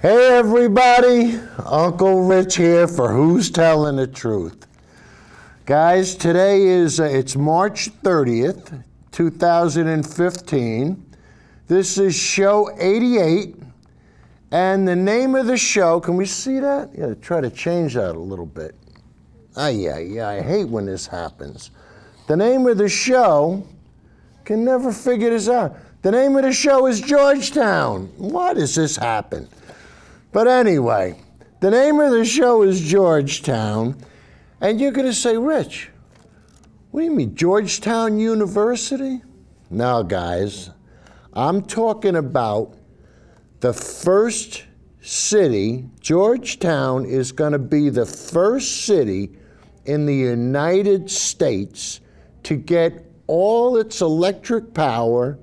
Hey everybody, Uncle Rich here for Who's Telling the Truth. Guys, today is, it's March 30th, 2015. This is show 88, and the name of the show, can we see that? Yeah, try to change that a little bit. Yeah, I hate when this happens. The name of the show, can never figure this out. The name of the show is Georgetown. Why does this happen? But anyway, the name of the show is Georgetown, and you're going to say, Rich, what do you mean, Georgetown University? No, guys, I'm talking about the first city. Georgetown is going to be the first city in the United States to get all its electric power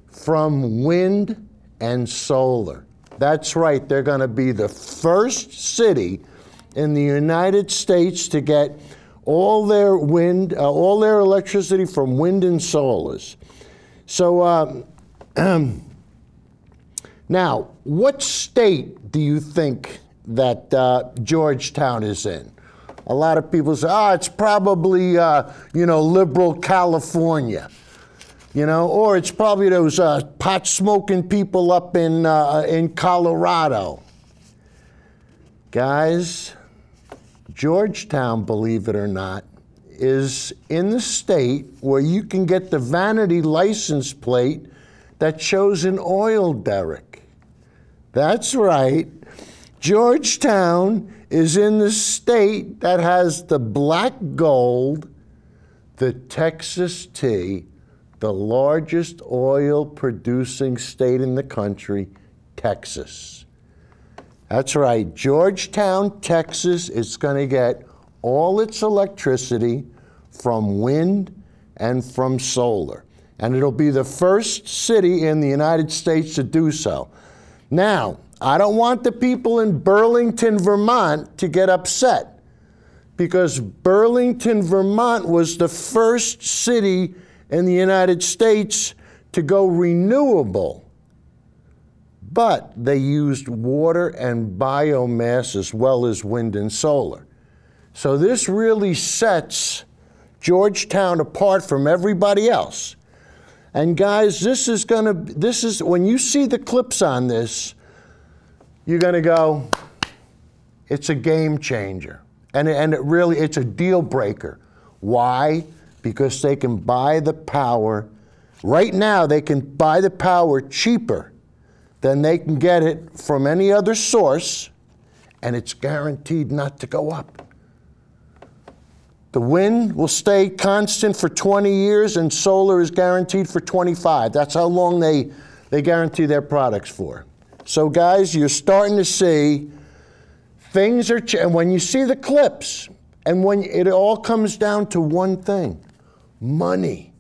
from wind and solar. That's right, they're going to be the first city in the United States to get all their wind, all their electricity from wind and solars. So now, what state do you think that Georgetown is in? A lot of people say, oh, it's probably, liberal California. Or it's probably those pot-smoking people up in Colorado. Guys, Georgetown, believe it or not, is in the state where you can get the vanity license plate that shows an oil derrick. That's right. Georgetown is in the state that has the black gold, the Texas tea, the largest oil-producing state in the country, Texas. That's right, Georgetown, Texas is going to get all its electricity from wind and from solar. And it'll be the first city in the United States to do so. Now, I don't want the people in Burlington, Vermont to get upset, because Burlington, Vermont was the first city in the United States to go renewable, but they used water and biomass as well as wind and solar. So this really sets Georgetown apart from everybody else. And guys, this is when you see the clips on this, you're gonna go, it's a game changer. And it's a deal breaker. Why? Because they can buy the power. Right now, they can buy the power cheaper than they can get it from any other source, and it's guaranteed not to go up. The wind will stay constant for 20 years, and solar is guaranteed for 25. That's how long they guarantee their products for. So guys, you're starting to see things are changing. And when you see the clips, and when it all comes down to one thing, money.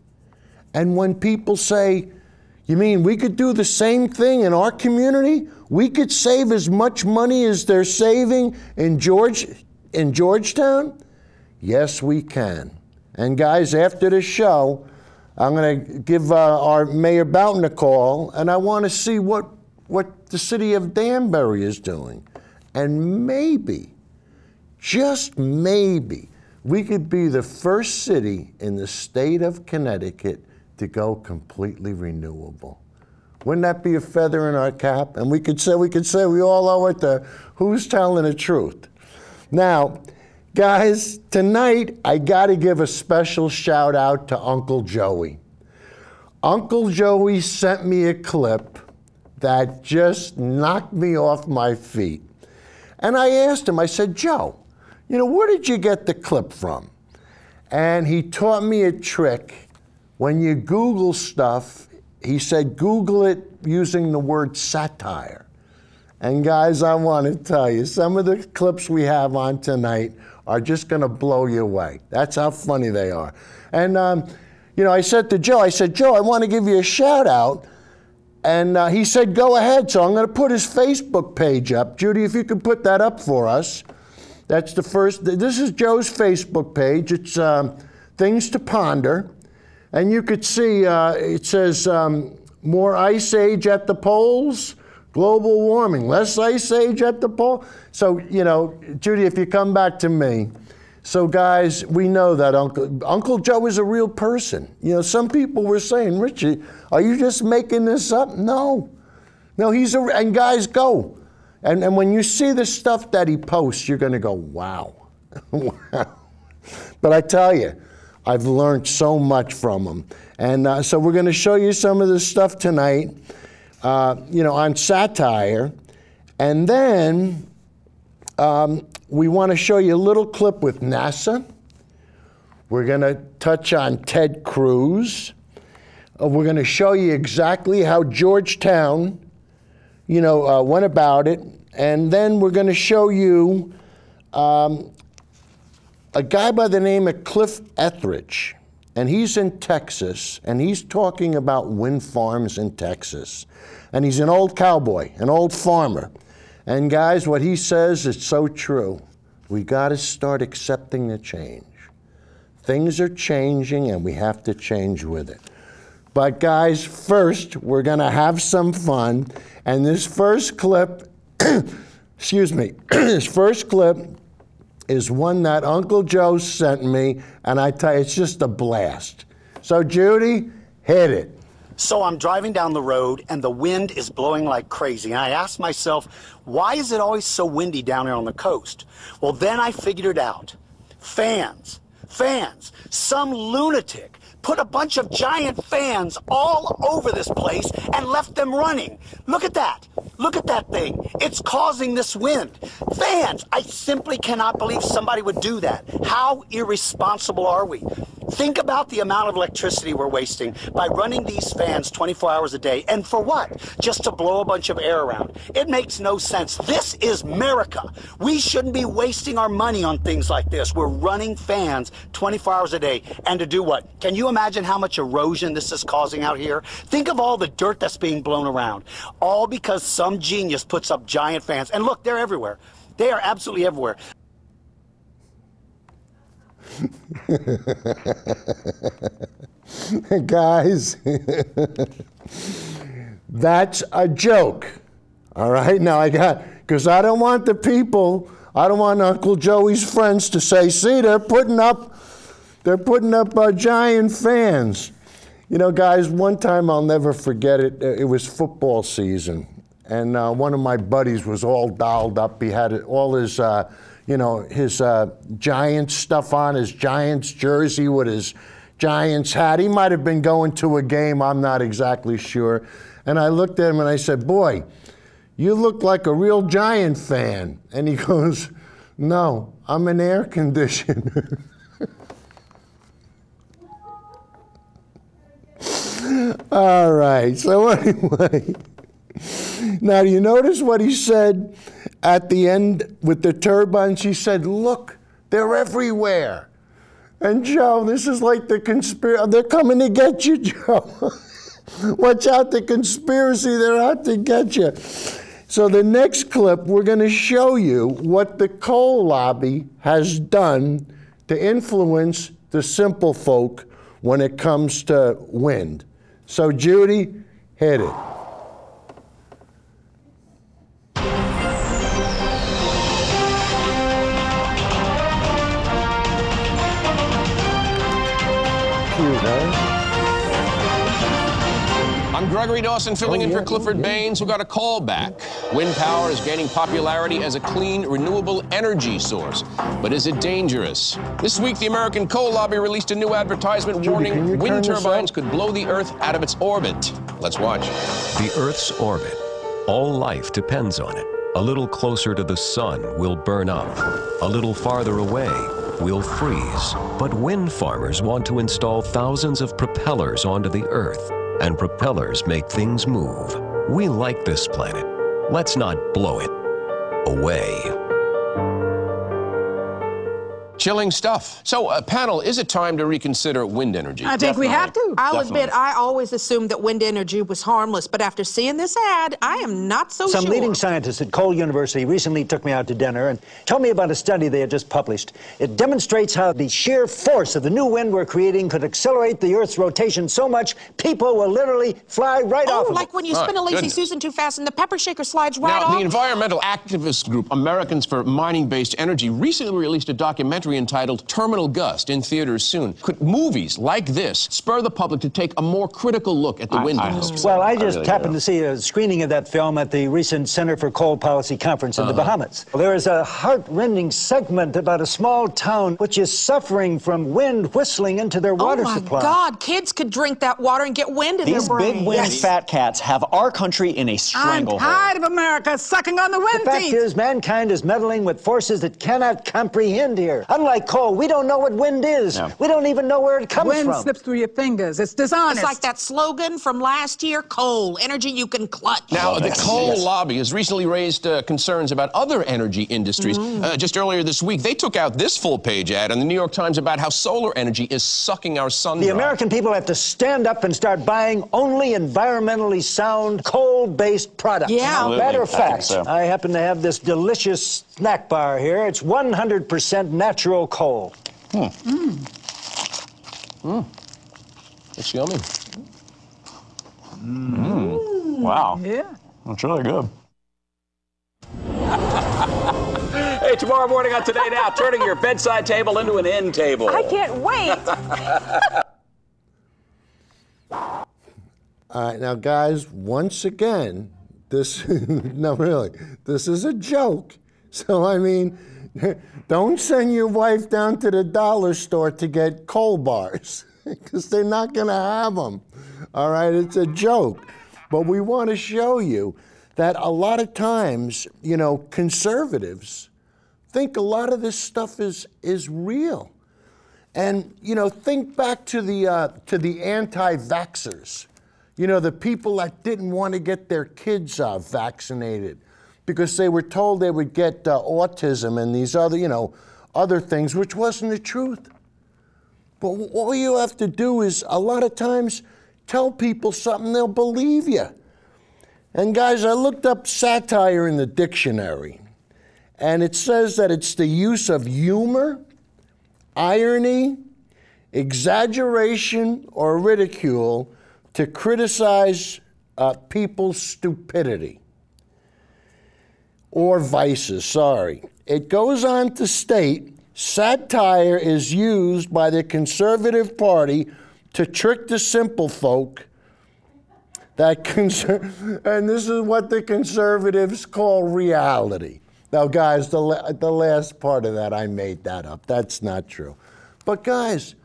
And when people say, you mean we could do the same thing in our community? We could save as much money as they're saving in Georgetown? Yes, we can. And guys, after the show, I'm going to give our Mayor Boughton a call, and I want to see what the city of Danbury is doing. And maybe, just maybe, we could be the first city in the state of Connecticut to go completely renewable. Wouldn't that be a feather in our cap? And we could say we all owe it to Who's Telling the Truth. Now, guys, tonight I got to give a special shout out to Uncle Joey. Uncle Joey sent me a clip that just knocked me off my feet. And I asked him, I said, Joe, where did you get the clip from? And he taught me a trick. When you Google stuff, he said, Google it using the word satire. And guys, I want to tell you, some of the clips we have on tonight are just going to blow you away. That's how funny they are. And, I said to Joe, Joe, I want to give you a shout out. And he said, go ahead. So I'm going to put his Facebook page up. Judy, if you could put that up for us. That's the first. This is Joe's Facebook page. It's Things to Ponder. And you could see it says, more ice age at the polls, Global warming, less ice age at the pole. So, you know, Judy, if you come back to me, so guys, we know that Uncle Joe is a real person. You know, some people were saying, Richie, are you just making this up? No, he's and guys, go. And when you see the stuff that he posts, you're gonna go, wow, wow. But I tell you, I've learned so much from him. And so we're gonna show you some of this stuff tonight, you know, on satire. And then we wanna show you a little clip with NASA. We're gonna touch on Ted Cruz. We're gonna show you exactly how Georgetown, you know, went about it. And then we're going to show you a guy by the name of Cliff Etheridge. And he's in Texas, and he's talking about wind farms in Texas. And he's an old cowboy, an old farmer. And guys, what he says is so true. We got to start accepting the change. Things are changing, and we have to change with it. But guys, first, we're going to have some fun. And this first clip, excuse me, this first clip is one that Uncle Joe sent me, and I tell you, it's just a blast. So Judy, hit it. So I'm driving down the road, and the wind is blowing like crazy. And I asked myself, why is it always so windy down here on the coast? Well, then I figured it out. Fans. Some lunatic put a bunch of giant fans all over this place and left them running. Look at that. Look at that thing. It's causing this wind. Fans. I simply cannot believe somebody would do that. How irresponsible are we? Think about the amount of electricity we're wasting by running these fans 24 hours a day. And for what? Just to blow a bunch of air around. It makes no sense. This is America. We shouldn't be wasting our money on things like this. We're running fans 24 hours a day. And to do what? Can you imagine how much erosion this is causing out here? Think of all the dirt that's being blown around. All because some genius puts up giant fans. And look, they're everywhere. They are absolutely everywhere. Guys, that's a joke. All right, now because I don't want the people, I don't want Uncle Joey's friends to say, see, they're putting up giant fans. You know, guys, one time I'll never forget it. It was football season, and one of my buddies was all dolled up. He had all his you know, his Giants stuff on, his Giants jersey with his Giants hat. He might have been going to a game, I'm not exactly sure. And I looked at him and I said, boy, you look like a real Giant fan. And he goes, no, I'm an air conditioner. All right, so anyway. Now, do you notice what he said at the end with the turbines? He said, look, they're everywhere. And Joe, this is like the conspiracy. They're coming to get you, Joe. Watch out, the conspiracy, they're out to get you. So the next clip, we're going to show you what the coal lobby has done to influence the simple folk when it comes to wind. So Judy, hit it. I'm Gregory Dawson filling in for Clifford Baines, who got a call back. Wind power is gaining popularity as a clean, renewable energy source. But is it dangerous? This week, the American Coal Lobby released a new advertisement warning wind turbines could blow the Earth out of its orbit. Let's watch. The Earth's orbit. All life depends on it. A little closer to the sun, we'll burn up. A little farther away, we'll freeze. But wind farmers want to install thousands of propellers onto the Earth. And propellers make things move. We like this planet. Let's not blow it away. Chilling stuff. So, panel, is it time to reconsider wind energy? I think we have to. I'll admit, I always assumed that wind energy was harmless, but after seeing this ad, I am not so sure. Some leading scientists at Cole University recently took me out to dinner and told me about a study they had just published. It demonstrates how the sheer force of the new wind we're creating could accelerate the Earth's rotation so much people will literally fly right off of it. Like when you spin a Lazy Susan too fast and the pepper shaker slides right off? Now, the environmental activist group Americans for Mining-Based Energy recently released a documentary entitled Terminal Gust, in theaters soon. Could movies like this spur the public to take a more critical look at the wind industry? Well, I just happened to see a screening of that film at the recent Center for Coal Policy Conference in the Bahamas. There is a heart-rending segment about a small town which is suffering from wind whistling into their water supply. Oh, my God. Kids could drink that water and get wind in their brain. These big wind fat cats have our country in a stranglehold. I'm tired of America sucking on the wind teeth. The fact is, mankind is meddling with forces that cannot comprehend here. Unlike coal, we don't know what wind is. No. We don't even know where it comes from. Wind slips through your fingers. It's dishonest. It's like that slogan from last year, coal, energy you can clutch. Now, the coal lobby has recently raised concerns about other energy industries. Just earlier this week, they took out this full-page ad in the New York Times about how solar energy is sucking our sun dry. The American people have to stand up and start buying only environmentally sound coal-based products. Yeah. Matter of fact, I happen to have this delicious snack bar here. It's 100% natural coal. It's yummy. Wow. Yeah. That's really good. Hey, tomorrow morning on Today Now, turning your bedside table into an end table. I can't wait. All right, now, guys, once again, this, no, really, this is a joke. So, I mean, don't send your wife down to the dollar store to get coal bars, because they're not going to have them. All right, it's a joke. But we want to show you that a lot of times, you know, conservatives think a lot of this stuff is real. And, you know, think back to the anti-vaxxers. You know, the people that didn't want to get their kids vaccinated because they were told they would get autism and these other, you know, other things, which wasn't the truth. But all you have to do is, a lot of times, tell people something, they'll believe you. And guys, I looked up satire in the dictionary, and it says that it's the use of humor, irony, exaggeration, or ridicule to criticize people's stupidity or vices, sorry. It goes on to state, satire is used by the conservative party to trick the simple folk that and this is what the conservatives call reality. Now, guys, the last part of that, I made that up. That's not true. But guys,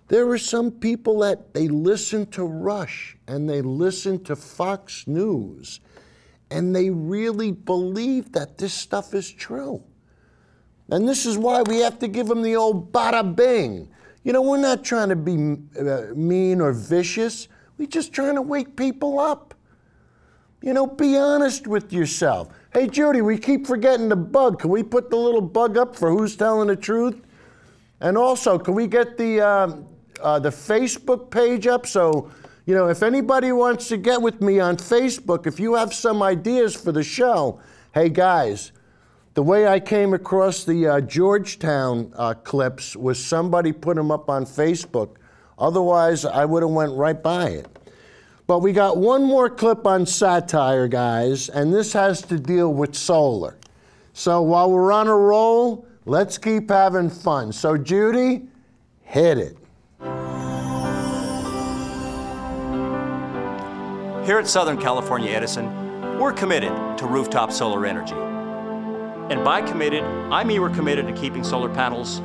there are some people that they listen to Rush and they listen to Fox News and they really believe that this stuff is true. And this is why we have to give them the old bada bing. You know, we're not trying to be mean or vicious. We're just trying to wake people up. You know, be honest with yourself. Hey, Judy, we keep forgetting the bug. Can we put the little bug up for who's telling the truth? And also, can we get the Facebook page up? So, you know, if anybody wants to get with me on Facebook, if you have some ideas for the show, hey, guys, the way I came across the Georgetown clips was somebody put them up on Facebook. Otherwise, I would have went right by it. But we got one more clip on satire, guys, and this has to deal with solar. So while we're on a roll, let's keep having fun. So Judy, hit it. Here at Southern California Edison, we're committed to rooftop solar energy. And by committed, I mean we're committed to keeping solar panels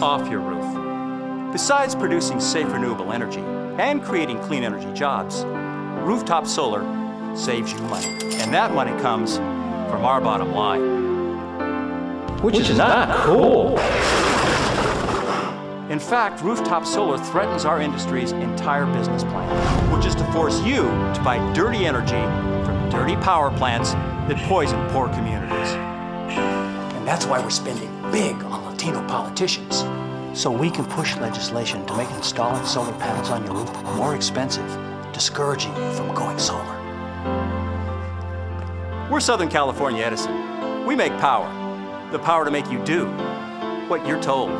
off your roof. Besides producing safe renewable energy and creating clean energy jobs, rooftop solar saves you money. And that money comes from our bottom line. Which is not cool. In fact, rooftop solar threatens our industry's entire business plan, which is to force you to buy dirty energy from dirty power plants that poison poor communities. And that's why we're spending big on the Latino politicians so we can push legislation to make installing solar panels on your roof more expensive, discouraging you from going solar. We're Southern California Edison. We make power. The power to make you do what you're told.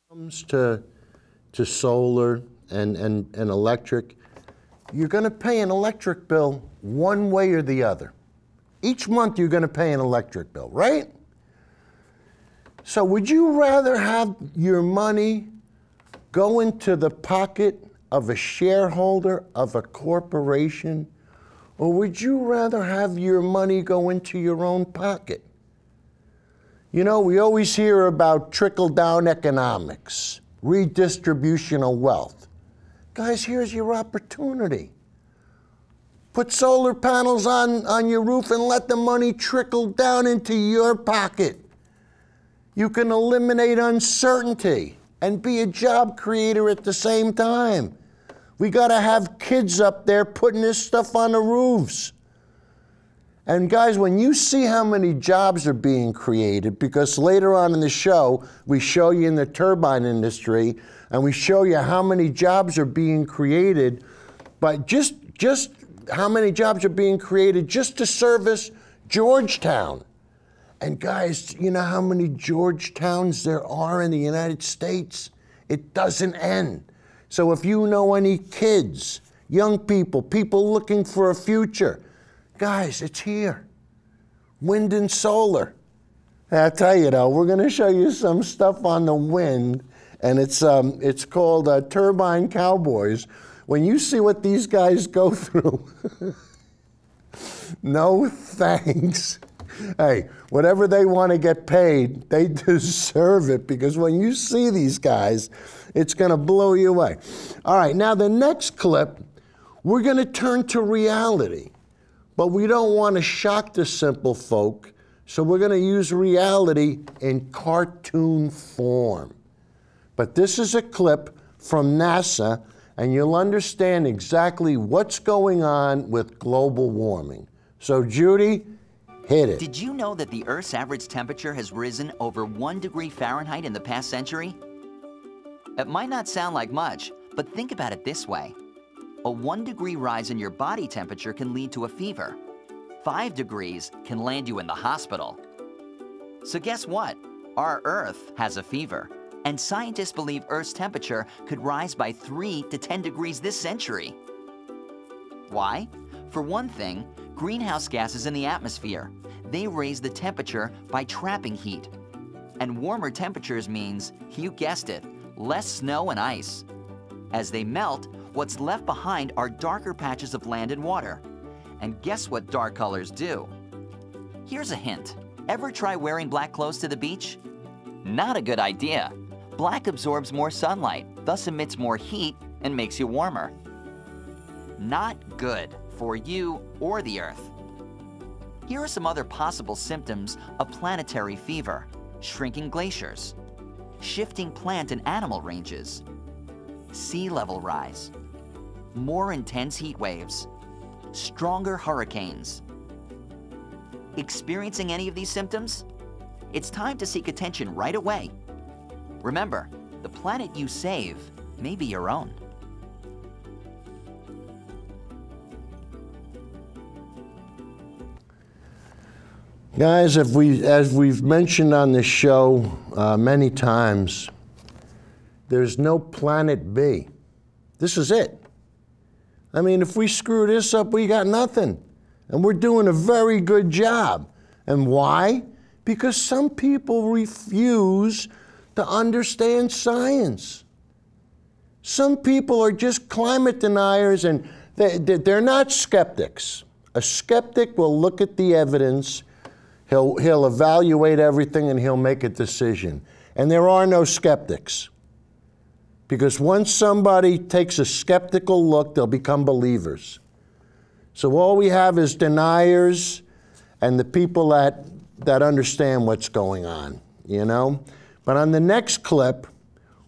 Comes to solar and electric, you're going to pay an electric bill one way or the other. Each month you're going to pay an electric bill, right? So would you rather have your money go into the pocket of a shareholder of a corporation, or would you rather have your money go into your own pocket? You know, we always hear about trickle-down economics, redistribution of wealth. Guys, here's your opportunity. Put solar panels on your roof and let the money trickle down into your pocket. You can eliminate uncertainty and be a job creator at the same time. We gotta have kids up there putting this stuff on the roofs. And guys, when you see how many jobs are being created, because later on in the show, we show you in the turbine industry, and we show you how many jobs are being created, but just how many jobs are being created just to service Georgetown. And guys, you know how many Georgetowns there are in the United States? It doesn't end. So if you know any kids, young people, people looking for a future, guys, it's here. Wind and solar. I'll tell you though, we're gonna show you some stuff on the wind, and it's called Turbine Cowboys. When you see what these guys go through, no thanks. Hey, whatever they want to get paid, they deserve it, because when you see these guys, it's gonna blow you away. All right, now the next clip, we're gonna turn to reality. But we don't want to shock the simple folk, so we're going to use reality in cartoon form. But this is a clip from NASA, and you'll understand exactly what's going on with global warming. So Judy, hit it. Did you know that the Earth's average temperature has risen over 1 degree Fahrenheit in the past century? It might not sound like much, but think about it this way. A 1 degree rise in your body temperature can lead to a fever. 5 degrees can land you in the hospital. So guess what? Our Earth has a fever, and scientists believe Earth's temperature could rise by 3 to 10 degrees this century. Why? For one thing, greenhouse gases in the atmosphere. They raise the temperature by trapping heat. And warmer temperatures means, you guessed it, less snow and ice. As they melt, what's left behind are darker patches of land and water. And guess what dark colors do? Here's a hint. Ever try wearing black clothes to the beach? Not a good idea. Black absorbs more sunlight, thus emits more heat and makes you warmer. Not good for you or the Earth. Here are some other possible symptoms of planetary fever: shrinking glaciers, shifting plant and animal ranges, sea level rise, more intense heat waves, stronger hurricanes. Experiencing any of these symptoms? It's time to seek attention right away. Remember, the planet you save may be your own. Guys, as we've mentioned on this show many times, there's no planet B. This is it. I mean, if we screw this up, we got nothing. And we're doing a very good job. And why? Because some people refuse to understand science. Some people are just climate deniers, and they're not skeptics. A skeptic will look at the evidence, he'll evaluate everything, and he'll make a decision. And there are no skeptics. Because once somebody takes a skeptical look, they'll become believers. So all we have is deniers and the people that understand what's going on, you know? But on the next clip,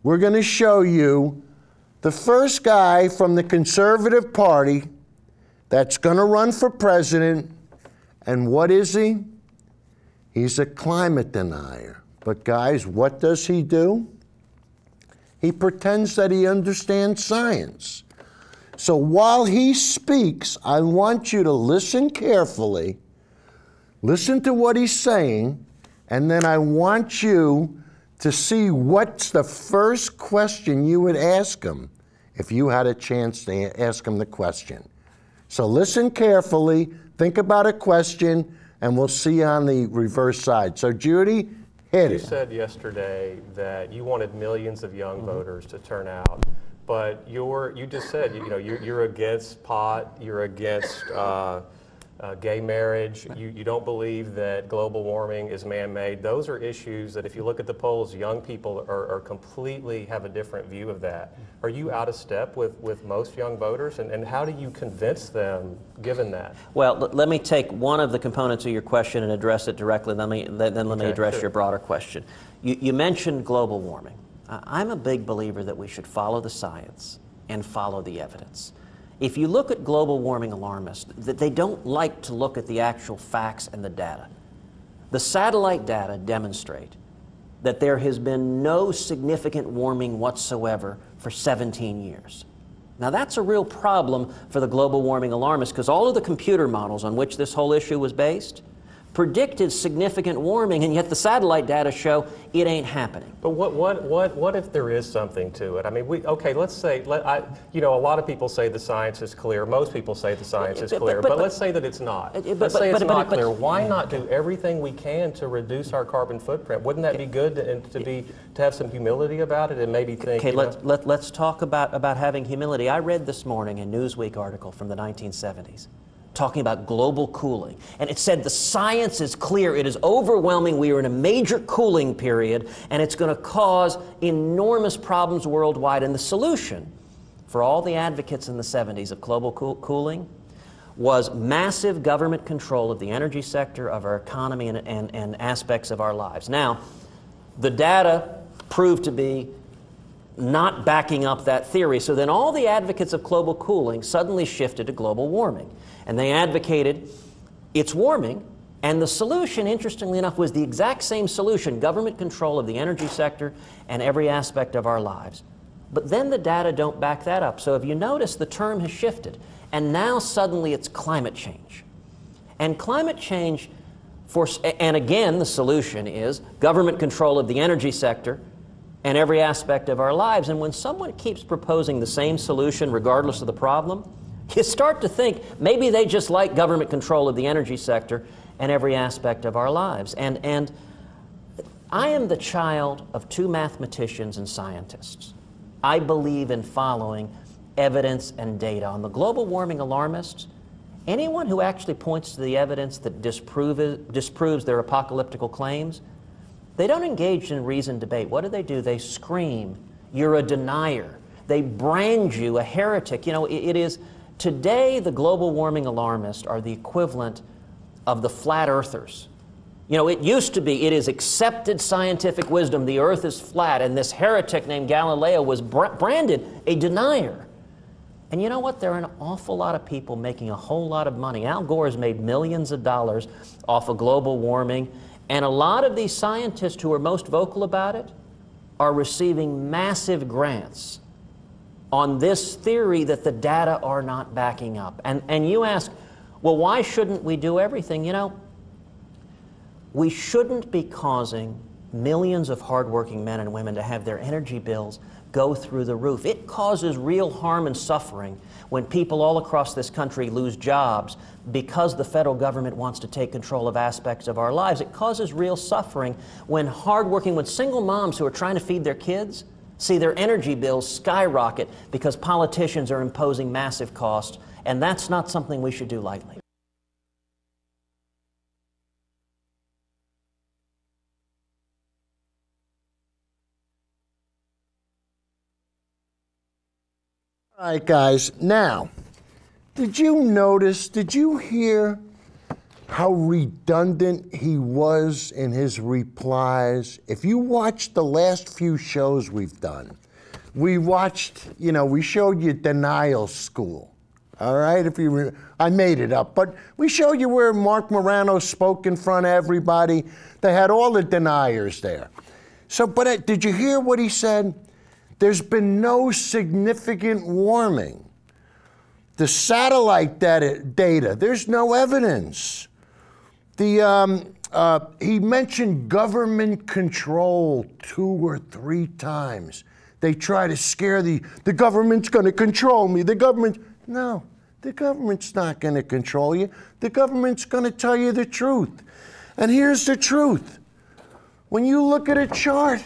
we're going to show you the first guy from the Conservative Party that's going to run for president. And what is he? He's a climate denier. But guys, what does he do? He pretends that he understands science. So while he speaks, I want you to listen carefully, listen to what he's saying, and then I want you to see what's the first question you would ask him if you had a chance to ask him the question. So listen carefully, think about a question, and we'll see you on the reverse side. So Judy, hit it. You said yesterday that you wanted millions of young voters to turn out, but you just said you're against pot, you're against gay marriage, you don't believe that global warming is man-made. Those are issues that if you look at the polls, young people are completely have a different view of that. Are you out of step with most young voters, and how do you convince them given that? Well, let me take one of the components of your question and address it directly, then let me address your broader question. You mentioned global warming. I'm a big believer that we should follow the science and follow the evidence. If you look at global warming alarmists, they don't like to look at the actual facts and the data. The satellite data demonstrate that there has been no significant warming whatsoever for 17 years. Now that's a real problem for the global warming alarmists, because all of the computer models on which this whole issue was based predicted significant warming, and yet the satellite data show it ain't happening. But what if there is something to it? I mean, let's say, a lot of people say the science is clear. Most people say the science is clear. But let's say that it's not. Let's say it's not clear. Why not do everything we can to reduce our carbon footprint? Wouldn't that be good to have some humility about it and maybe think? Okay, let's talk about having humility. I read this morning a Newsweek article from the 1970s. Talking about global cooling. And it said the science is clear, it is overwhelming, we are in a major cooling period, and it's going to cause enormous problems worldwide. And the solution for all the advocates in the 70s of global cooling was massive government control of the energy sector, of our economy, and aspects of our lives. Now, the data proved to be not backing up that theory. So then all the advocates of global cooling suddenly shifted to global warming. And they advocated it's warming, and the solution, interestingly enough, was the exact same solution: government control of the energy sector and every aspect of our lives. But then the data don't back that up. So if you notice, the term has shifted, and now suddenly it's climate change. And climate change, and again, the solution is government control of the energy sector and every aspect of our lives. And when someone keeps proposing the same solution regardless of the problem, you start to think maybe they just like government control of the energy sector and every aspect of our lives. And I am the child of two mathematicians and scientists. I believe in following evidence and data. On the global warming alarmists, anyone who actually points to the evidence that disproves their apocalyptical claims, they don't engage in reasoned debate. What do? They scream, "You're a denier." They brand you a heretic. It is... Today, the global warming alarmists are the equivalent of the flat earthers. It used to be, it is accepted scientific wisdom, the earth is flat, and this heretic named Galileo was branded a denier. And you know what? There are an awful lot of people making a whole lot of money. Al Gore has made millions of dollars off of global warming, and a lot of these scientists who are most vocal about it are receiving massive grants on this theory that the data are not backing up. And you ask, well, why shouldn't we do everything? We shouldn't be causing millions of hardworking men and women to have their energy bills go through the roof. It causes real harm and suffering when people all across this country lose jobs because the federal government wants to take control of aspects of our lives. It causes real suffering when single moms who are trying to feed their kids see their energy bills skyrocket because politicians are imposing massive costs, and that's not something we should do lightly. All right, guys. Now, did you hear how redundant he was in his replies. If you watch the last few shows we've done, we watched, we showed you Denial School. All right, I made it up, but we showed you where Mark Morano spoke in front of everybody. They had all the deniers there. But did you hear what he said? There's been no significant warming. The satellite data, there's no evidence. He mentioned government control 2 or 3 times. They try to scare the government's going to control me. No, the government's not going to control you. The government's going to tell you the truth. And here's the truth. When you look at a chart,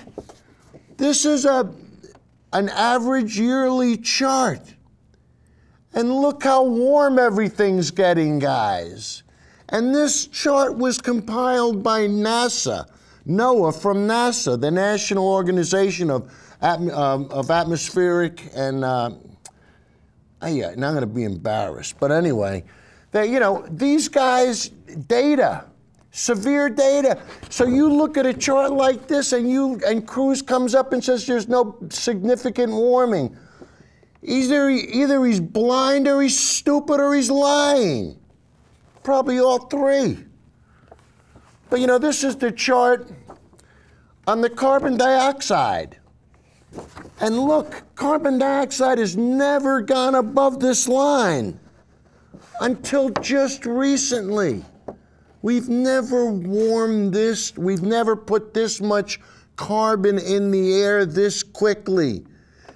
this is an average yearly chart. And look how warm everything's getting, guys. And this chart was compiled by NASA, NOAA from NASA, the National Organization of Atmospheric and now I'm going to be embarrassed. But anyway, these guys, data, severe data. So you look at a chart like this and Cruz comes up and says there's no significant warming. Either he's blind or he's stupid or he's lying. Probably all 3. But this is the chart on the carbon dioxide. And look, carbon dioxide has never gone above this line until just recently. We've never warmed this, we've never put this much carbon in the air this quickly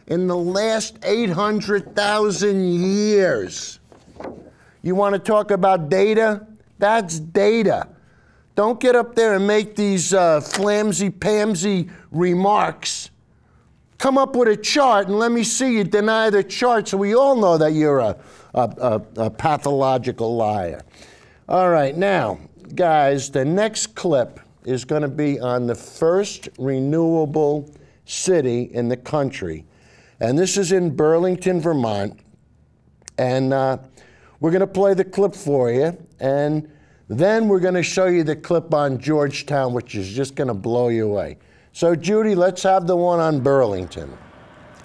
in the last 800,000 years. You want to talk about data? That's data. Don't get up there and make these flamsy-pamsy remarks. Come up with a chart and let me see you deny the chart so we all know that you're a pathological liar. All right, now, guys, the next clip is going to be on the first renewable city in the country. And this is in Burlington, Vermont. And we're going to play the clip for you. And then we're going to show you the clip on Georgetown, which is just going to blow you away. So, Judy, let's have the one on Burlington.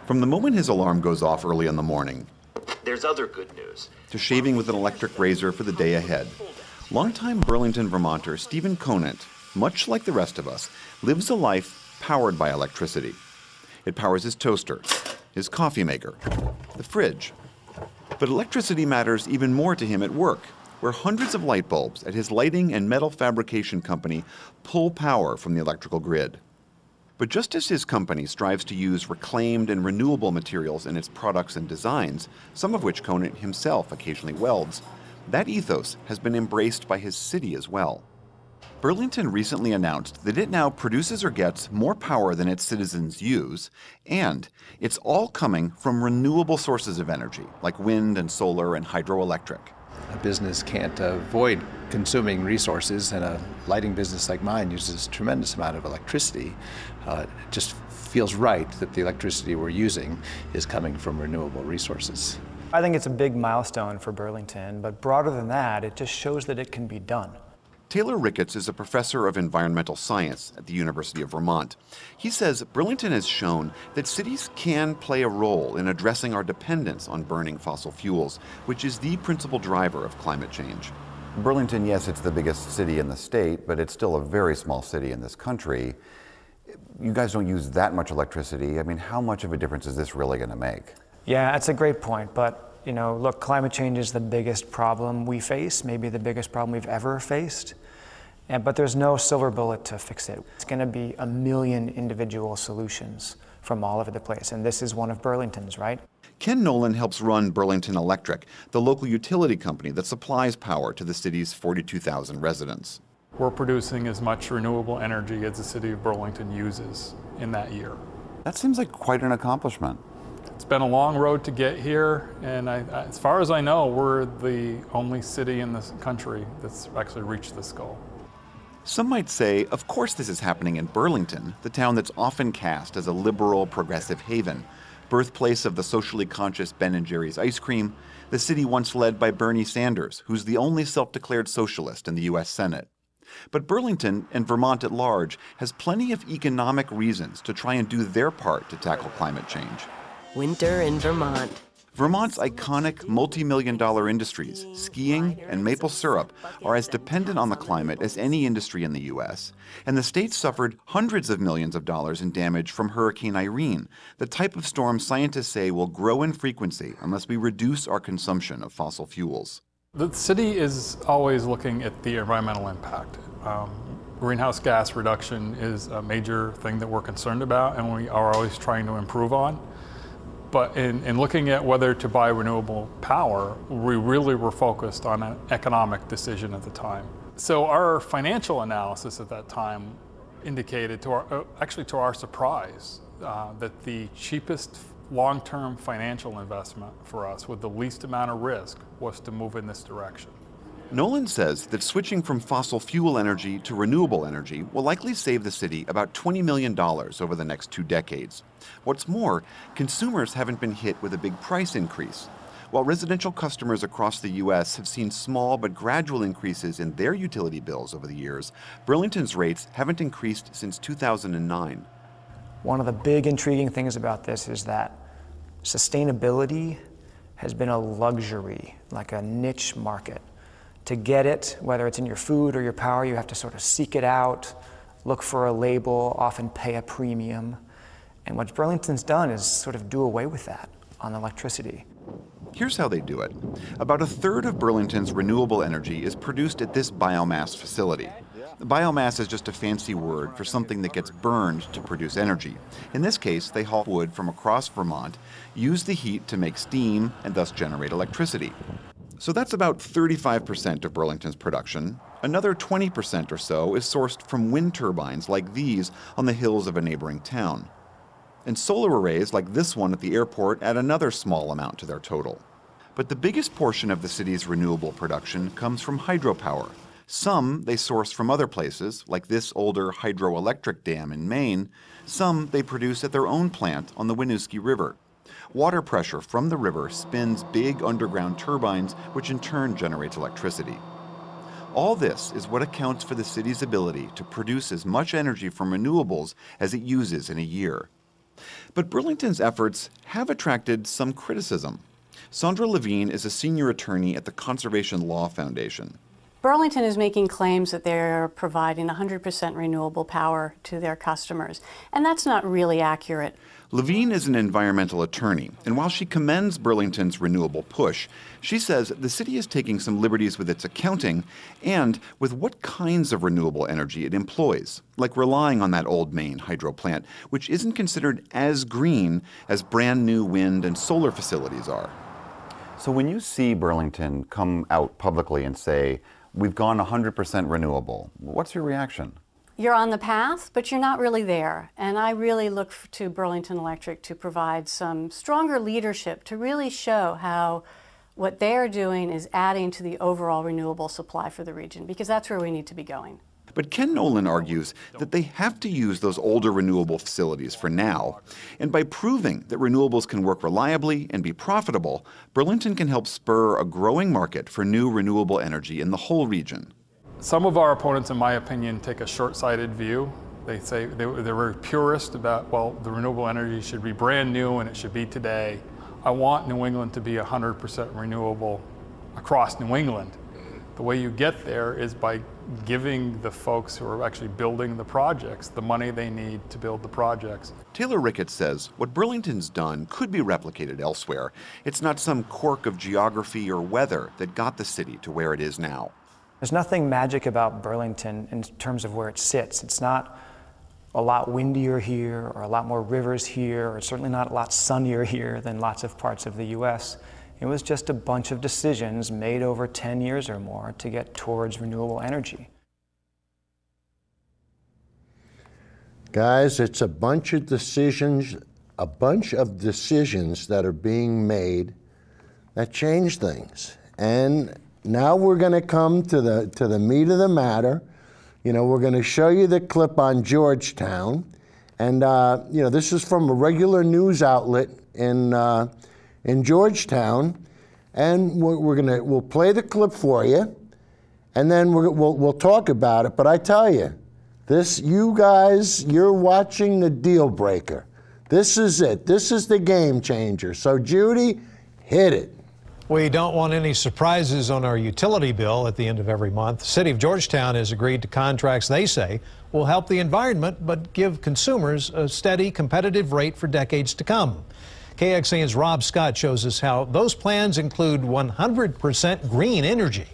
From the moment his alarm goes off early in the morning, there's other good news. To shaving with an electric razor for the day ahead, longtime Burlington Vermonter Stephen Conant, much like the rest of us, lives a life powered by electricity. It powers his toaster, his coffee maker, the fridge. But electricity matters even more to him at work, where hundreds of light bulbs at his lighting and metal fabrication company pull power from the electrical grid. But just as his company strives to use reclaimed and renewable materials in its products and designs, some of which Conant himself occasionally welds, that ethos has been embraced by his city as well. Burlington recently announced that it now produces or gets more power than its citizens use, and it's all coming from renewable sources of energy, like wind and solar and hydroelectric. A business can't avoid consuming resources, and a lighting business like mine uses a tremendous amount of electricity. It just feels right that the electricity we're using is coming from renewable resources. I think it's a big milestone for Burlington, but broader than that, it just shows that it can be done. Taylor Ricketts is a professor of environmental science at the University of Vermont. He says Burlington has shown that cities can play a role in addressing our dependence on burning fossil fuels, which is the principal driver of climate change. Burlington, yes, it's the biggest city in the state, but it's still a very small city in this country. You guys don't use that much electricity. I mean, how much of a difference is this really going to make? Yeah, that's a great point, but look, climate change is the biggest problem we face, maybe the biggest problem we've ever faced. But there's no silver bullet to fix it. It's going to be a million individual solutions from all over the place, and this is one of Burlington's, right? Ken Nolan helps run Burlington Electric, the local utility company that supplies power to the city's 42,000 residents. We're producing as much renewable energy as the city of Burlington uses in that year. That seems like quite an accomplishment. It's been a long road to get here, and as far as I know, we're the only city in this country that's actually reached this goal. Some might say, of course this is happening in Burlington, the town that's often cast as a liberal, progressive haven. Birthplace of the socially conscious Ben & Jerry's ice cream, the city once led by Bernie Sanders, who's the only self-declared socialist in the U.S. Senate. But Burlington, and Vermont at large, has plenty of economic reasons to try and do their part to tackle climate change. Winter in Vermont. Vermont's iconic multi-million-dollar industries, skiing and maple syrup, are as dependent on the climate as any industry in the U.S., and the state suffered hundreds of millions of dollars in damage from Hurricane Irene, the type of storm scientists say will grow in frequency unless we reduce our consumption of fossil fuels. The city is always looking at the environmental impact. Greenhouse gas reduction is a major thing that we're concerned about and we are always trying to improve on. But in looking at whether to buy renewable power, we really were focused on an economic decision at the time. So our financial analysis at that time indicated, to our surprise, that the cheapest long-term financial investment for us with the least amount of risk was to move in this direction. Nolan says that switching from fossil fuel energy to renewable energy will likely save the city about $20 million over the next 2 decades. What's more, consumers haven't been hit with a big price increase. While residential customers across the U.S. have seen small but gradual increases in their utility bills over the years, Burlington's rates haven't increased since 2009. One of the big intriguing things about this is that sustainability has been a luxury, like a niche market. To get it, whether it's in your food or your power, you have to sort of seek it out, look for a label, often pay a premium. And what Burlington's done is sort of do away with that on electricity. Here's how they do it. About 1/3 of Burlington's renewable energy is produced at this biomass facility. Biomass is just a fancy word for something that gets burned to produce energy. In this case, they haul wood from across Vermont, use the heat to make steam, and thus generate electricity. So that's about 35% of Burlington's production. Another 20% or so is sourced from wind turbines like these on the hills of a neighboring town. And solar arrays like this one at the airport add another small amount to their total. But the biggest portion of the city's renewable production comes from hydropower. Some they source from other places, like this older hydroelectric dam in Maine. Some they produce at their own plant on the Winooski River. Water pressure from the river spins big underground turbines, which in turn generates electricity. All this is what accounts for the city's ability to produce as much energy from renewables as it uses in a year. But Burlington's efforts have attracted some criticism. Sandra Levine is a senior attorney at the Conservation Law Foundation. Burlington is making claims that they're providing 100% renewable power to their customers, and that's not really accurate. Levine is an environmental attorney, and while she commends Burlington's renewable push, she says the city is taking some liberties with its accounting and with what kinds of renewable energy it employs, like relying on that old Maine hydro plant, which isn't considered as green as brand new wind and solar facilities are. So when you see Burlington come out publicly and say, we've gone 100% renewable, what's your reaction? You're on the path, but you're not really there. And I really look to Burlington Electric to provide some stronger leadership to really show how what they're doing is adding to the overall renewable supply for the region, because that's where we need to be going. But Ken Nolan argues that they have to use those older renewable facilities for now. And by proving that renewables can work reliably and be profitable, Burlington can help spur a growing market for new renewable energy in the whole region. Some of our opponents, in my opinion, take a short-sighted view. They say they're very purist about, well, the renewable energy should be brand new and it should be today. I want New England to be 100% renewable across New England. The way you get there is by giving the folks who are actually building the projects the money they need to build the projects. Taylor Ricketts says what Burlington's done could be replicated elsewhere. It's not some quirk of geography or weather that got the city to where it is now. There's nothing magic about Burlington in terms of where it sits. It's not a lot windier here or a lot more rivers here, or certainly not a lot sunnier here than lots of parts of the US. It was just a bunch of decisions made over 10 years or more to get towards renewable energy. Guys, it's a bunch of decisions that are being made that change things. And now we're going to come to the meat of the matter. You know, we're going to show you the clip on Georgetown. And, you know, this is from a regular news outlet in Georgetown, and we'll play the clip for you, and then we'll talk about it. But I tell you, you guys, you're watching the deal breaker. This is it. This is the game changer. So Judy, hit it. We don't want any surprises on our utility bill at the end of every month. The City of Georgetown has agreed to contracts they say will help the environment but give consumers a steady, competitive rate for decades to come. KXAN's Rob Scott shows us how those plans include 100% green energy.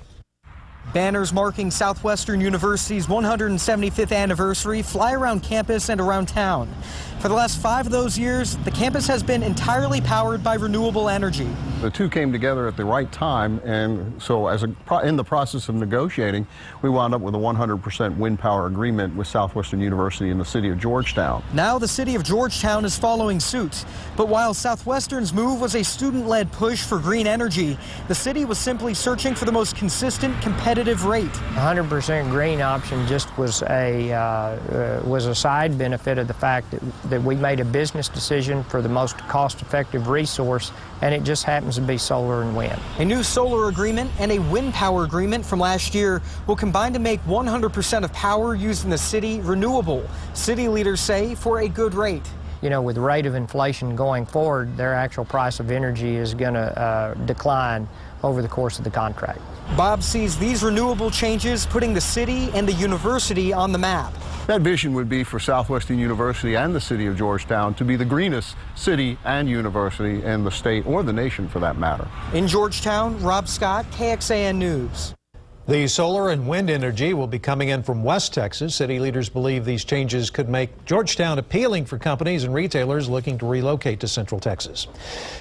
Banners marking Southwestern University's 175th anniversary fly around campus and around town. For the last 5 of those years, the campus has been entirely powered by renewable energy. The two came together at the right time, and so in the process of negotiating, we wound up with a 100% wind power agreement with Southwestern University in the city of Georgetown. Now the city of Georgetown is following suit. But while Southwestern's move was a student-led push for green energy, the city was simply searching for the most consistent, competitive rate. 100% green option just was a side benefit of the fact that we made a business decision for the most cost-effective resource, and it just happens to be solar and wind. A new solar agreement and a wind power agreement from last year will combine to make 100% of power used in the city renewable. City leaders say for a good rate. You know, with the rate of inflation going forward, their actual price of energy is going to decline over the course of the contract. Bob sees these renewable changes putting the city and the university on the map. That vision would be for Southwestern University and the city of Georgetown to be the greenest city and university in the state or the nation for that matter. In Georgetown, Rob Scott, KXAN News. The solar and wind energy will be coming in from West Texas. City leaders believe these changes could make Georgetown appealing for companies and retailers looking to relocate to Central Texas.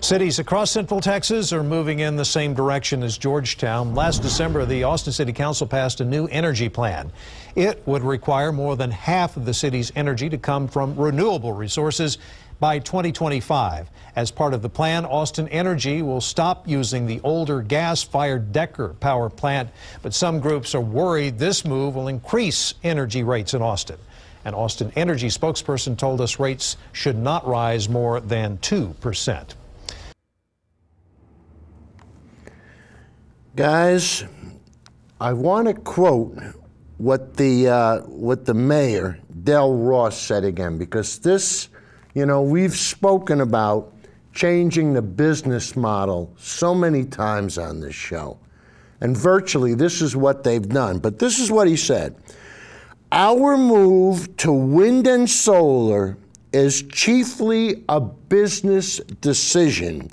Cities across Central Texas are moving in the same direction as Georgetown. Last December, the Austin City Council passed a new energy plan. It would require more than half of the city's energy to come from renewable resources by 2025. As part of the plan, Austin Energy will stop using the older gas-fired Decker power plant, but some groups are worried this move will increase energy rates in Austin. An Austin Energy spokesperson told us rates should not rise more than 2%. Guys, I want to quote what the mayor, Del Ross, said again, because this, you know, we've spoken about changing the business model so many times on this show. And virtually this is what they've done. But this is what he said. Our move to wind and solar is chiefly a business decision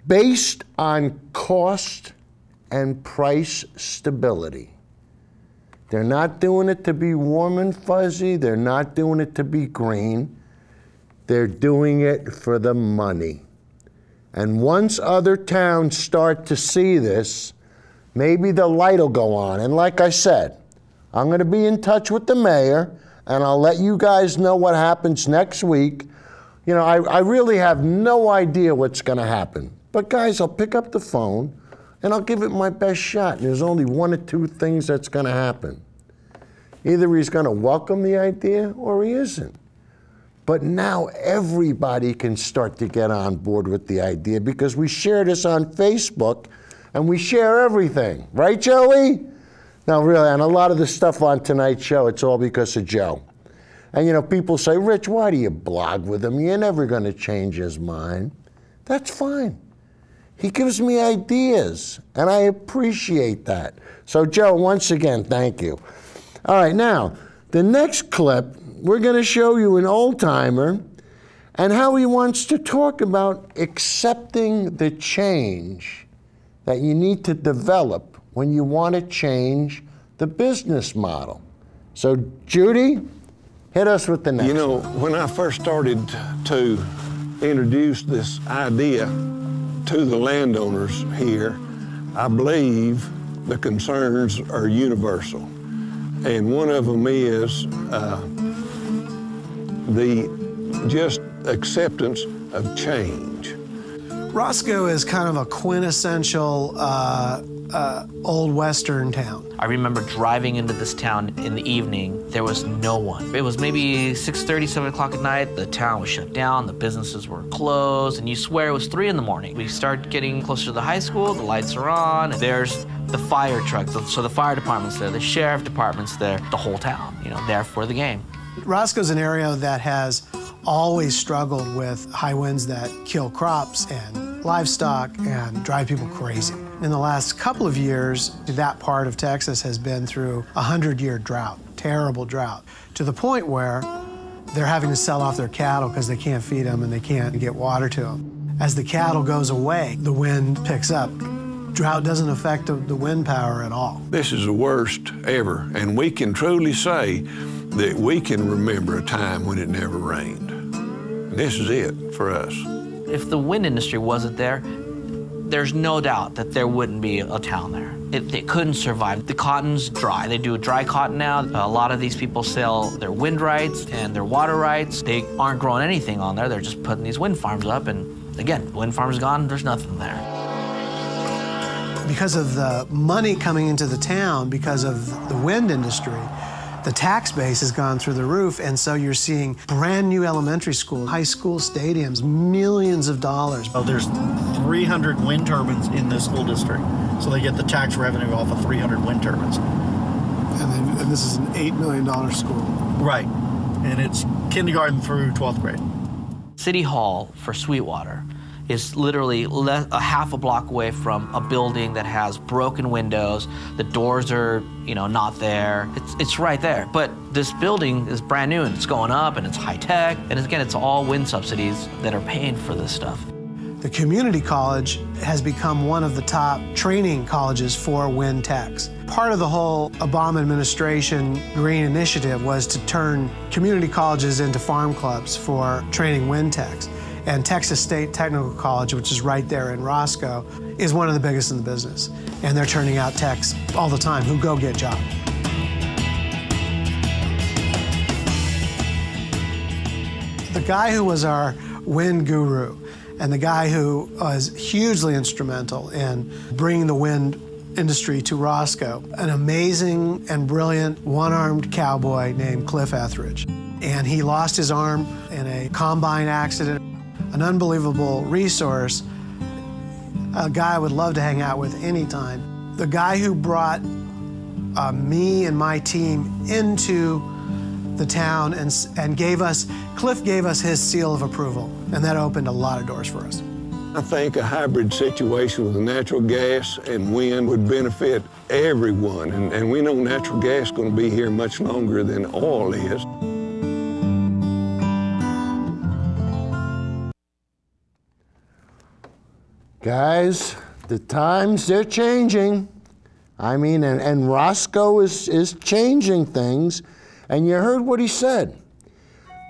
based on cost and price stability. They're not doing it to be warm and fuzzy. They're not doing it to be green. They're doing it for the money. And once other towns start to see this, maybe the light will go on. And like I said, I'm going to be in touch with the mayor, and I'll let you guys know what happens next week. You know, I really have no idea what's going to happen. But guys, I'll pick up the phone, and I'll give it my best shot. And there's only one or two things that's going to happen. Either he's going to welcome the idea or he isn't. But now everybody can start to get on board with the idea because we share this on Facebook and we share everything. Right, Joey? Now, really, and a lot of the stuff on tonight's show, it's all because of Joe. And, you know, people say, Rich, why do you blog with him? You're never going to change his mind. That's fine. He gives me ideas, and I appreciate that. So, Joe, once again, thank you. All right, now, the next clip, we're going to show you an old-timer and how he wants to talk about accepting the change that you need to develop when you want to change the business model. So, Judy, hit us with the next one. You know, when I first started to introduce this idea to the landowners here, I believe the concerns are universal. And one of them is the just acceptance of change. Roscoe is kind of a quintessential old Western town. I remember driving into this town in the evening. There was no one. It was maybe 6:30, 7 o'clock at night. The town was shut down. The businesses were closed. And you swear it was 3 in the morning. We start getting closer to the high school. The lights are on. And there's the fire truck. So the fire department's there. The sheriff department's there. The whole town, you know, there for the game. Roscoe's an area that has always struggled with high winds that kill crops and livestock and drive people crazy. In the last couple of years, that part of Texas has been through a 100-year drought, terrible drought, to the point where they're having to sell off their cattle because they can't feed them and they can't get water to them. As the cattle goes away, the wind picks up. Drought doesn't affect the wind power at all. This is the worst ever, and we can truly say that we can remember a time when it never rained. This is it for us. If the wind industry wasn't there, there's no doubt that there wouldn't be a town there. It couldn't survive. The cotton's dry. They do dry cotton now. A lot of these people sell their wind rights and their water rights. They aren't growing anything on there. They're just putting these wind farms up, and again, wind farm's gone, there's nothing there. Because of the money coming into the town, because of the wind industry, the tax base has gone through the roof, and so you're seeing brand new elementary schools, high school stadiums, millions of dollars. Oh, there's 300 wind turbines in this school district, so they get the tax revenue off of 300 wind turbines. And this is an $8 million school. Right, and it's kindergarten through 12th grade. City Hall for Sweetwater is literally a half a block away from a building that has broken windows. The doors are, you know, not there. It's right there. But this building is brand new and it's going up and it's high tech. And again, it's all wind subsidies that are paying for this stuff. The community college has become one of the top training colleges for wind techs. Part of the whole Obama administration green initiative was to turn community colleges into farm clubs for training wind techs. And Texas State Technical College, which is right there in Roscoe, is one of the biggest in the business. And they're turning out techs all the time who go get jobs. The guy who was our wind guru and the guy who was hugely instrumental in bringing the wind industry to Roscoe, an amazing and brilliant one-armed cowboy named Cliff Etheridge. And he lost his arm in a combine accident. An unbelievable resource, a guy I would love to hang out with anytime. The guy who brought me and my team into the town and Cliff gave us his seal of approval, and that opened a lot of doors for us. I think a hybrid situation with natural gas and wind would benefit everyone, and we know natural gas is going to be here much longer than oil is. Guys, the times, they're changing. I mean, and Roscoe is changing things. And you heard what he said.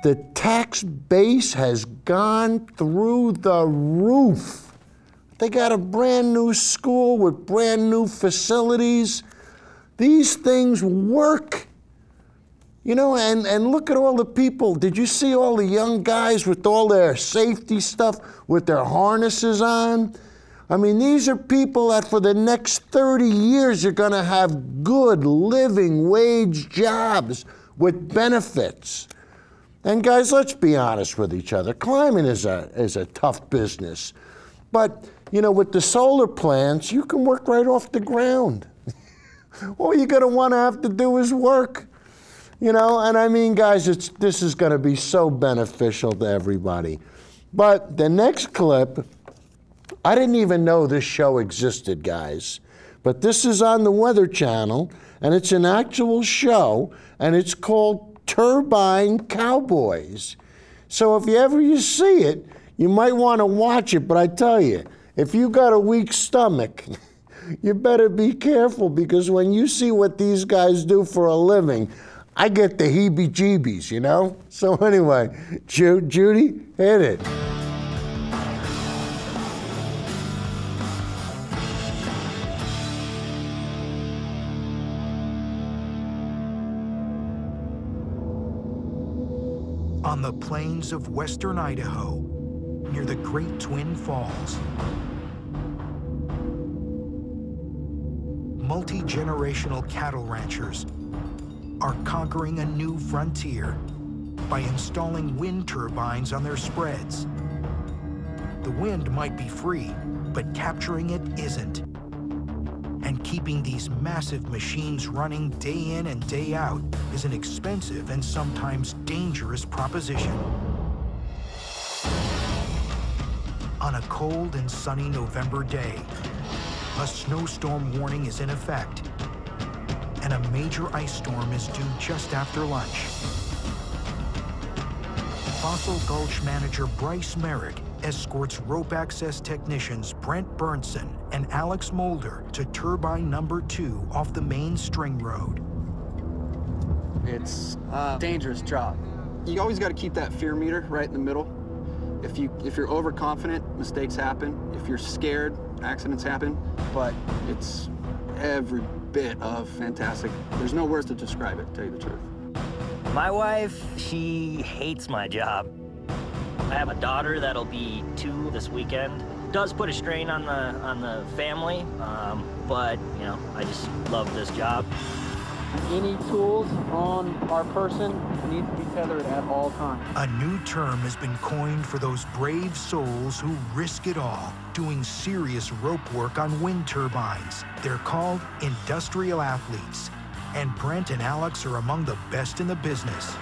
The tax base has gone through the roof. They got a brand new school with brand new facilities. These things work. You know, and look at all the people. Did you see all the young guys with all their safety stuff, with their harnesses on? I mean, these are people that for the next 30 years are gonna have good living wage jobs with benefits. And guys, let's be honest with each other. Climbing is a tough business. But, you know, with the solar plants, you can work right off the ground. All you're gonna wanna have to do is work. You know, and I mean, guys, this is going to be so beneficial to everybody. But the next clip, I didn't even know this show existed, guys. But this is on the Weather Channel, and it's an actual show, and it's called Turbine Cowboys. So if you see it, you might want to watch it, but I tell you, if you got a weak stomach, you better be careful, because when you see what these guys do for a living, I get the heebie-jeebies, you know? So anyway, Judy, hit it. On the plains of western Idaho, near the Great Twin Falls, multi-generational cattle ranchers are conquering a new frontier by installing wind turbines on their spreads. The wind might be free, but capturing it isn't. And keeping these massive machines running day in and day out is an expensive and sometimes dangerous proposition. On a cold and sunny November day, a snowstorm warning is in effect, and a major ice storm is due just after lunch. Fossil Gulch manager Bryce Merrick escorts rope access technicians Brent Burnson and Alex Mulder to turbine number 2 off the main string road. It's a dangerous job. You always got to keep that fear meter right in the middle. If you're overconfident, mistakes happen. If you're scared, accidents happen. But it's every bit of fantastic. There's no words to describe it, to tell you the truth. My wife, she hates my job. I have a daughter that'll be 2 this weekend. Does put a strain on the family, but you know, I just love this job. Any tools on our person need to be tethered at all times. A new term has been coined for those brave souls who risk it all, doing serious rope work on wind turbines. They're called industrial athletes, and Brent and Alex are among the best in the business.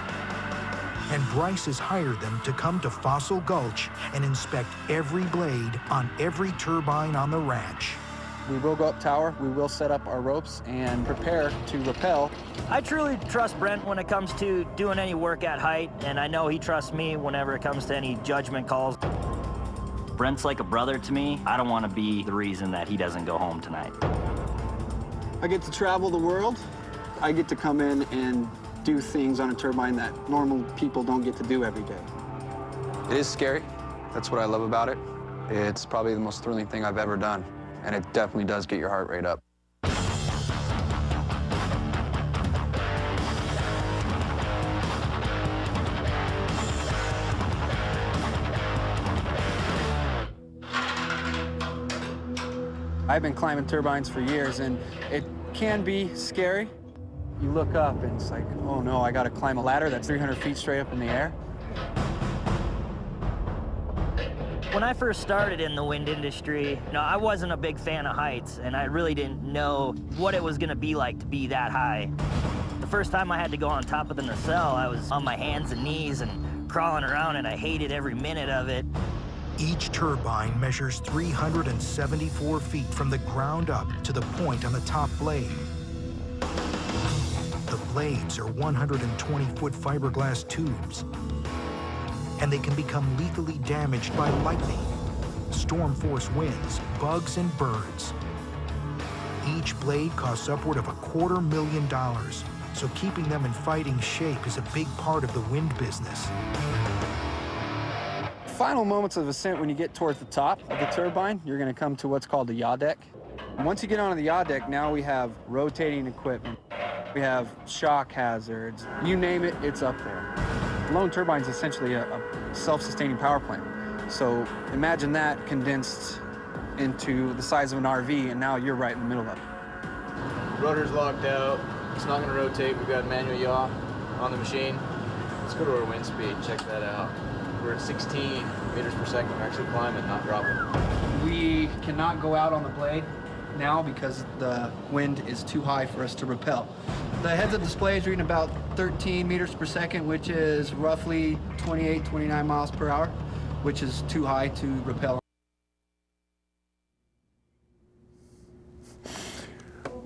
And Bryce has hired them to come to Fossil Gulch and inspect every blade on every turbine on the ranch. We will go up tower, we will set up our ropes and prepare to rappel. I truly trust Brent when it comes to doing any work at height, and I know he trusts me whenever it comes to any judgment calls. Brent's like a brother to me. I don't want to be the reason that he doesn't go home tonight. I get to travel the world. I get to come in and do things on a turbine that normal people don't get to do every day. It is scary. That's what I love about it. It's probably the most thrilling thing I've ever done, and it definitely does get your heart rate up. I've been climbing turbines for years, and it can be scary. You look up and it's like, oh no, I gotta climb a ladder that's 300 feet straight up in the air. When I first started in the wind industry, I wasn't a big fan of heights, and I really didn't know what it was gonna be like to be that high. The first time I had to go on top of the nacelle, I was on my hands and knees and crawling around, and I hated every minute of it. Each turbine measures 374 feet from the ground up to the point on the top blade. The blades are 120-foot fiberglass tubes, and they can become lethally damaged by lightning, storm force winds, bugs, and birds. Each blade costs upward of $250,000, so keeping them in fighting shape is a big part of the wind business. Final moments of ascent, when you get towards the top of the turbine, you're going to come to what's called the yaw deck. And once you get onto the yaw deck, now we have rotating equipment. We have shock hazards. You name it, it's up there. The Lone Turbine is essentially a self-sustaining power plant. So imagine that condensed into the size of an RV, and now you're right in the middle of it. Rotor's locked out. It's not going to rotate. We've got manual yaw on the machine. Let's go to our wind speed. Check that out. We're at 16 meters per second. We're actually climbing, not dropping. We cannot go out on the blade now because the wind is too high for us to rappel. The heads-up display is reading about 13 meters per second, which is roughly 28, 29 miles per hour, which is too high to rappel.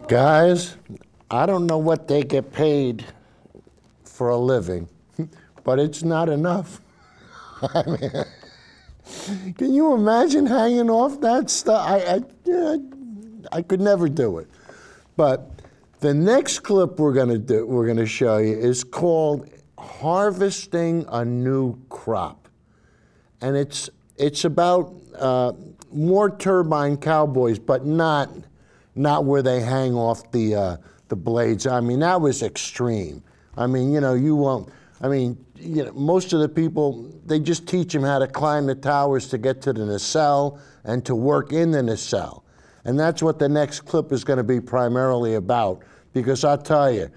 Guys, I don't know what they get paid for a living, but it's not enough. I mean, can you imagine hanging off that stuff? I could never do it. But the next clip we're going to show you is called "Harvesting a New Crop," and it's about more turbine cowboys, but not where they hang off the blades. I mean, that was extreme. I mean, you won't. I mean, most of the people, they just teach them how to climb the towers to get to the nacelle and to work in the nacelle. And that's what the next clip is going to be primarily about. Because I'll tell you,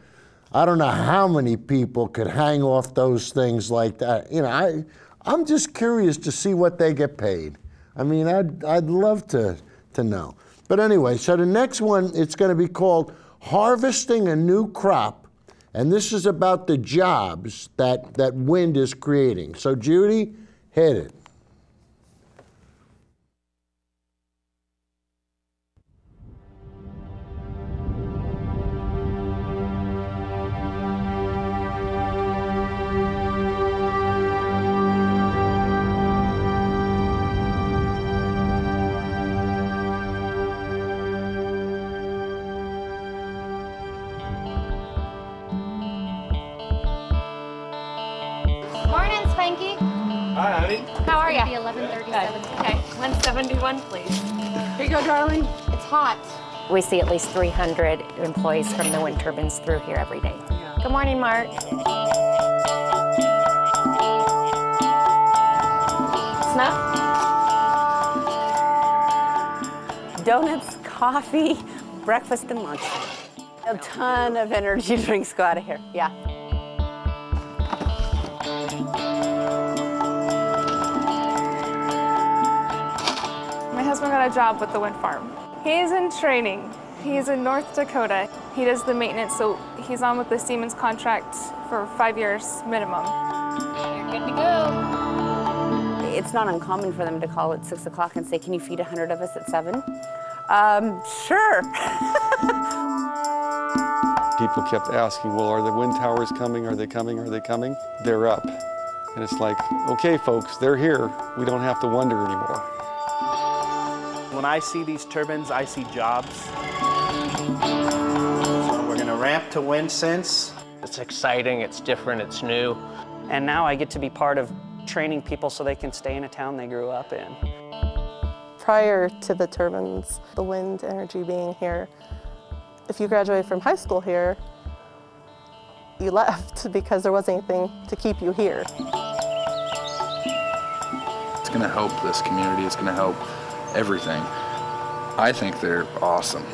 I don't know how many people could hang off those things like that. You know, I'm just curious to see what they get paid. I mean, I'd love to know. But anyway, so the next one, it's going to be called Harvesting a New Crop. And this is about the jobs that wind is creating. So Judy, hit it. Hi, honey. How are you? 11:37. Okay, 171, please. Here you go, darling. It's hot. We see at least 300 employees from the wind turbines through here every day. Yeah. Good morning, Mark. Snuff? Donuts, coffee, breakfast, and lunch. A ton of energy drinks go out of here, yeah. My husband got a job with the wind farm. He's in training. He's in North Dakota. He does the maintenance, so he's on with the Siemens contract for 5 years minimum. You're good to go. It's not uncommon for them to call at 6 o'clock and say, can you feed 100 of us at 7? Sure. People kept asking, well, are the wind towers coming? Are they coming? Are they coming? They're up. And it's like, okay, folks, they're here. We don't have to wonder anymore. When I see these turbines, I see jobs. So we're going to ramp to WindSense. It's exciting, it's different, it's new. And now I get to be part of training people so they can stay in a town they grew up in. Prior to the turbines, the wind energy being here, if you graduated from high school here, you left because there wasn't anything to keep you here. It's going to help this community, it's going to help everything. I think they're awesome.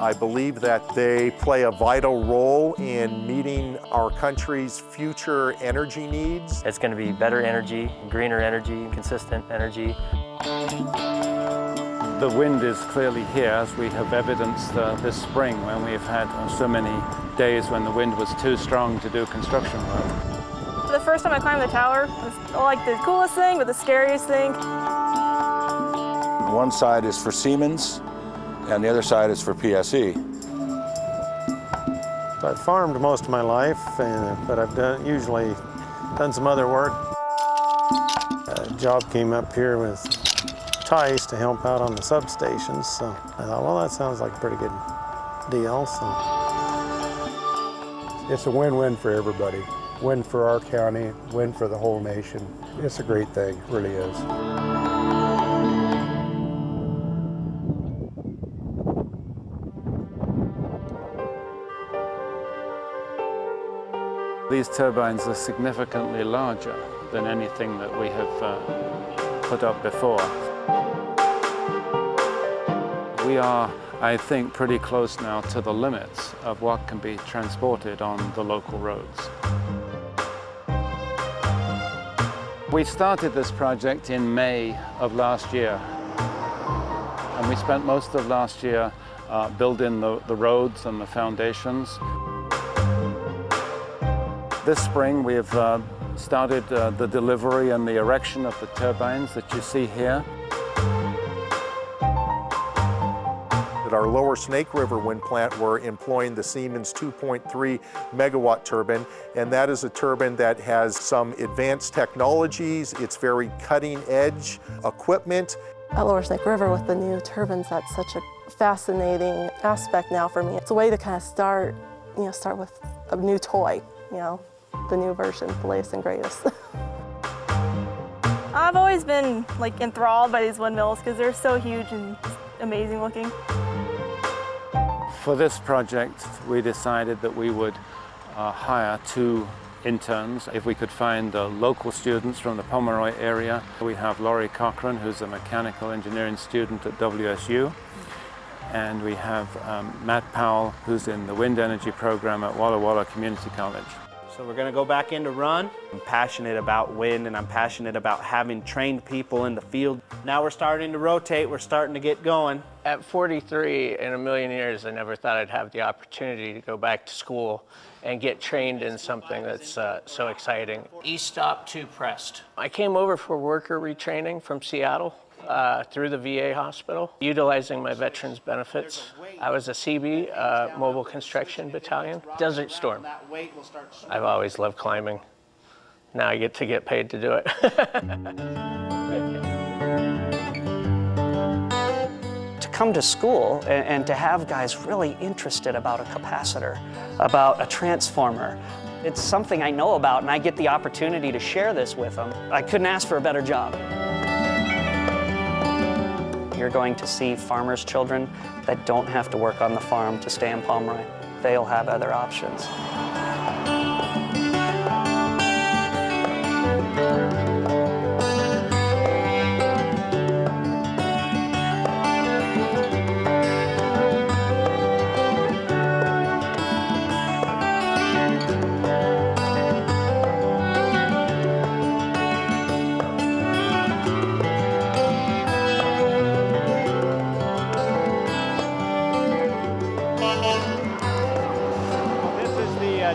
I believe that they play a vital role in meeting our country's future energy needs. It's going to be better energy, greener energy, consistent energy. The wind is clearly here, as we have evidenced this spring when we've had so many days when the wind was too strong to do construction work. The first time I climbed the tower was like the coolest thing, but the scariest thing. One side is for Siemens, and the other side is for PSE. I've farmed most of my life, but I've usually done some other work. A job came up here with Tice to help out on the substations, so I thought, well, that sounds like a pretty good deal. So it's a win-win for everybody. Win for our county, win for the whole nation. It's a great thing, it really is. These turbines are significantly larger than anything that we have put up before. We are, I think, pretty close now to the limits of what can be transported on the local roads. We started this project in May of last year, and we spent most of last year building the roads and the foundations. This spring we have started the delivery and the erection of the turbines that you see here. At our Lower Snake River wind plant, we're employing the Siemens 2.3 megawatt turbine, and that is a turbine that has some advanced technologies. It's very cutting edge equipment. At Lower Snake River with the new turbines, that's such a fascinating aspect now for me. It's a way to kind of start with a new toy, the new version, the latest and greatest. I've always been enthralled by these windmills because they're so huge and amazing looking. For this project, we decided that we would hire 2 interns. If we could find local students from the Pomeroy area. We have Laurie Cochran, who's a mechanical engineering student at WSU. And we have Matt Powell, who's in the wind energy program at Walla Walla Community College. So we're gonna go back into run. I'm passionate about wind and I'm passionate about having trained people in the field. Now we're starting to rotate, we're starting to get going. At 43, in a million years, I never thought I'd have the opportunity to go back to school and get trained in something that's so exciting. E-stop to Prest. I came over for worker retraining from Seattle through the VA hospital, utilizing my veterans benefits. I was a CB, Mobile Construction Battalion, Desert Storm. I've always loved climbing. Now I get to get paid to do it. To come to school and to have guys really interested about a capacitor, about a transformer, it's something I know about and I get the opportunity to share this with them. I couldn't ask for a better job. You're going to see farmers' children that don't have to work on the farm to stay in Pomeroy. They'll have other options.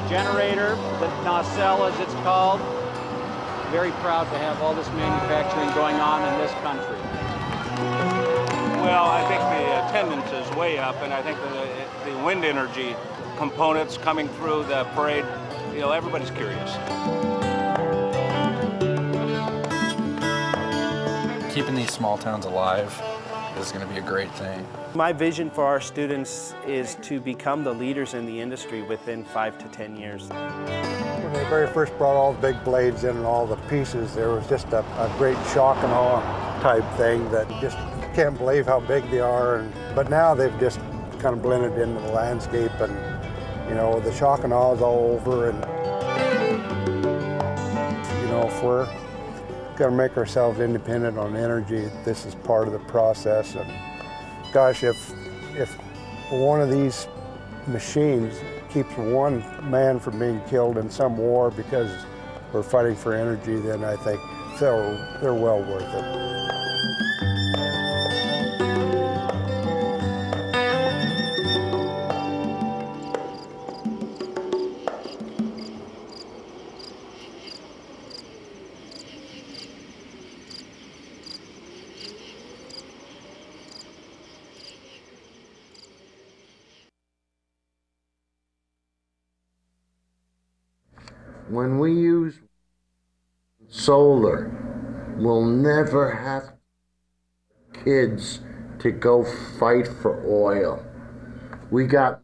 Generator, the nacelle as it's called. Very proud to have all this manufacturing going on in this country. Well, I think the attendance is way up, and I think the wind energy components coming through the parade, you know, everybody's curious. Keeping these small towns alive is going to be a great thing. My vision for our students is to become the leaders in the industry within 5 to 10 years. When they very first brought all the big blades in and all the pieces, there was just a great shock and awe type thing that you just can't believe how big they are. But now they've just kind of blended into the landscape, and you know, the shock and awe is all over. And you know, if we're got to make ourselves independent on energy, this is part of the process. And gosh, if one of these machines keeps one man from being killed in some war because we're fighting for energy, then I think they're well worth it. When we use solar, we'll never have kids to go fight for oil. We got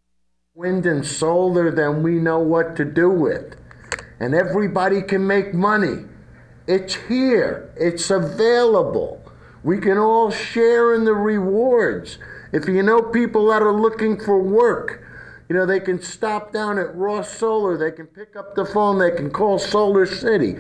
wind and solar, then we know what to do with. And everybody can make money. It's here, it's available. We can all share in the rewards. If you know people that are looking for work, you know, they can stop down at Ross Solar, they can pick up the phone, they can call Solar City.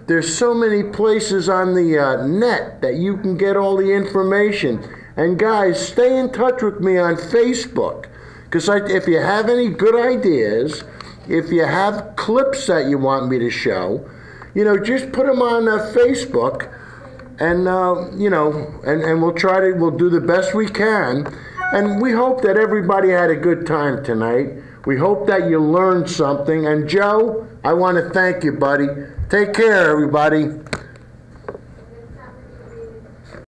There's so many places on the net that you can get all the information. And guys, stay in touch with me on Facebook. Because if you have any good ideas, if you have clips that you want me to show, you know, just put them on Facebook, and you know, and we'll do the best we can. And we hope that everybody had a good time tonight. We hope that you learned something. And Joe, I want to thank you, buddy. Take care, everybody.